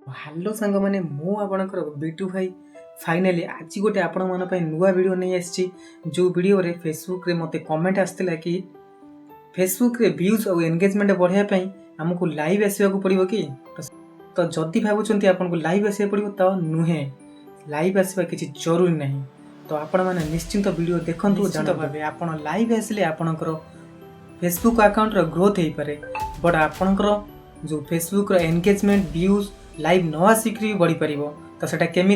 Hello सांग मैंने आपणकर बिटू भाई फाइनाली आज गोटे आपण मन नुआ वीडियो नहीं आसी जो वीडियो रे फेसबुक रे मते कमेंट आसला कि फेसबुक रे व्यूज और एंगेजमेंट बढ़ाया आमको लाइव आसवा पड़ो कि तो जदि भावुं आपको लाइव आसवा पड़ो तो नुहे लाइव आसवा किसी जरूरी नहीं। तो आपण मैंने निश्चिंत वीडियो देखु निश्चित भाव आप लाइव आसिले आपणकर फेसबुक अकाउंट ग्रोथ हो पारे बट आपणकर जो फेसबुक एंगेजमेंट व्यूज लाइव न आसिक भी बढ़ी पार तो सेटा केमी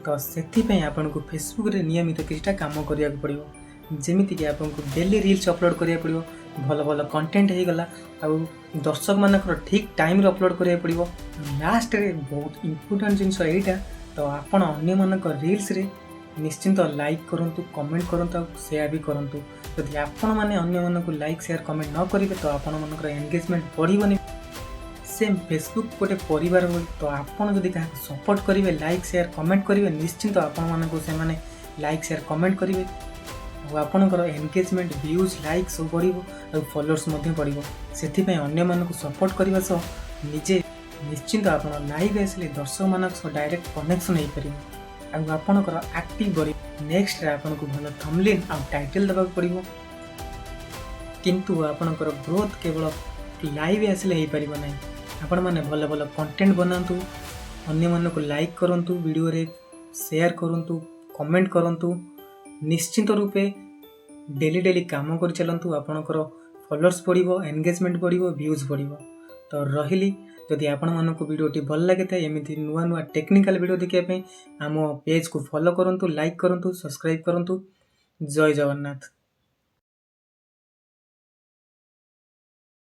तो से आपन को फेसबुक रे नियमित किछटा काम करिया पड़ो जमीती कि आपको डेली रील्स अपलोड करिया पड़ो भल भल कंटेंट हो गला आउ दर्शक मानकर ठीक टाइम अपलोड करिया पड़ो लास्ट रे बहुत इंपोर्टेंट जिनस एटा तो आपण अन्य मानक रील्स रे निश्चिंत लाइक करंतु कमेंट करंतु शेयर भी करंतु यदि आपण माने अन्य मानक लाइक शेयर कमेंट न करिवे तो आपण मानकर एंगेजमेंट बढ़िबनी सेम फेसबुक गोटे परिवार हो तो आपड़ जदि क्या सपोर्ट करेंगे लाइक शेयर कमेंट करेंगे निश्चिंत आपण से लाइक शेयर कमेंट करेंगे आपणकर एंगेजमेंट व्यूज लाइक सब बढ़ो फॉलोअर्स बढ़ो से अन्य मानक सपोर्ट करने सह निजे निश्चिंत आप लाइव आसिले दर्शक मानक डायरेक्ट कनेक्शन हो पारे आपणकर एक्टिव बढ़ नेक्स्ट आपको भल थंबनेल आ टाइटल देवा पड़ो किंतु आपणकर ग्रोथ केवल लाइव आसिले हो पार नहीं आपण मैंने भल भल कंटेंट बनातु अन्य मानक लाइक करंतु वीडियो रे शेयर करंतु कमेंट करंतु निश्चित रूपे डेली डेली काम कर चलतु आपणकर फॉलोअर्स बढ़िबो एंगेजमेंट बढ़िबो व्यूज बढ़िबो। तो रहिली जदि आपण मानक वीडियोटी भल लगे था एमती नुआ नुआ टेक्निकल वीडियो देखिए आम पेज को फॉलो करंतु लाइक करंतु सब्सक्राइब करंतु। जय जगन्नाथ।